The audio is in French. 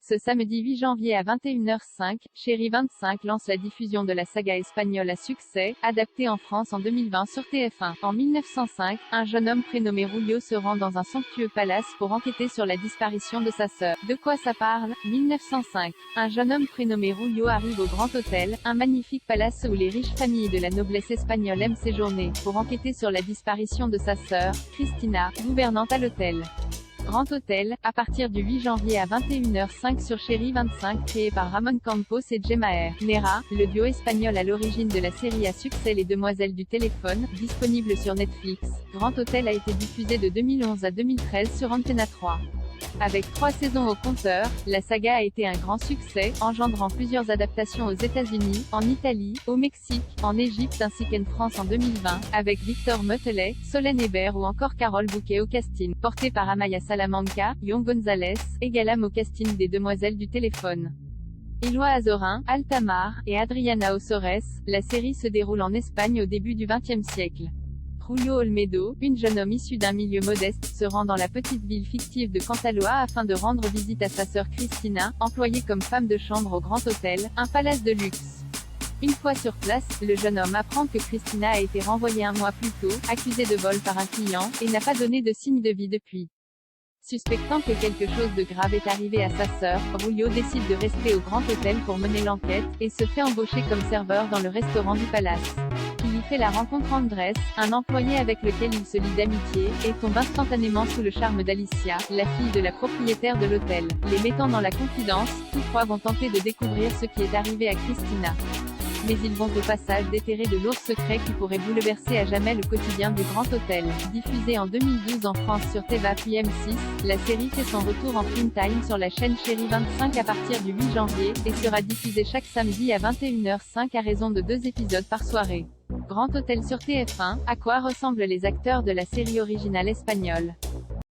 Ce samedi 8 janvier à 21h05, Chérie 25 lance la diffusion de la saga espagnole à succès, adaptée en France en 2020 sur TF1. En 1905, un jeune homme prénommé Rulio se rend dans un somptueux palace pour enquêter sur la disparition de sa sœur. De quoi ça parle? 1905. Un jeune homme prénommé Rulio arrive au Grand Hôtel, un magnifique palace où les riches familles de la noblesse espagnole aiment séjourner, pour enquêter sur la disparition de sa sœur, Cristina, gouvernante à l'hôtel. Grand Hôtel, à partir du 8 janvier à 21h05 sur Chérie 25, créé par Ramon Campos et Gemma Nera, le duo espagnol à l'origine de la série à succès Les Demoiselles du téléphone, disponible sur Netflix. Grand Hôtel a été diffusé de 2011 à 2013 sur Antena 3. Avec 3 saisons au compteur, la saga a été un grand succès, engendrant plusieurs adaptations aux États-Unis, en Italie, au Mexique, en Égypte ainsi qu'en France en 2020, avec Victor Motelet, Solène Hébert ou encore Carole Bouquet au casting, porté par Amaya Salamanca, Yon Gonzalez, et Galam au casting des Demoiselles du téléphone. Éloi Azorin, Altamar, et Adriana Osores, la série se déroule en Espagne au début du XXe siècle. Julio Olmedo, un jeune homme issu d'un milieu modeste, se rend dans la petite ville fictive de Cantaloa afin de rendre visite à sa sœur Cristina, employée comme femme de chambre au Grand Hôtel, un palace de luxe. Une fois sur place, le jeune homme apprend que Cristina a été renvoyée un mois plus tôt, accusée de vol par un client, et n'a pas donné de signe de vie depuis. Suspectant que quelque chose de grave est arrivé à sa sœur, Julio décide de rester au Grand Hôtel pour mener l'enquête, et se fait embaucher comme serveur dans le restaurant du palace. Il y fait la rencontre Andrés, un employé avec lequel il se lie d'amitié, et tombe instantanément sous le charme d'Alicia, la fille de la propriétaire de l'hôtel. Les mettant dans la confidence, tous trois vont tenter de découvrir ce qui est arrivé à Cristina. Mais ils vont au passage déterrer de lourds secrets qui pourraient bouleverser à jamais le quotidien du Grand Hôtel. Diffusée en 2012 en France sur Téva puis M6, la série fait son retour en prime time sur la chaîne Chérie 25 à partir du 8 janvier, et sera diffusée chaque samedi à 21h05 à raison de 2 épisodes par soirée. Grand Hôtel sur TF1, à quoi ressemblent les acteurs de la série originale espagnole?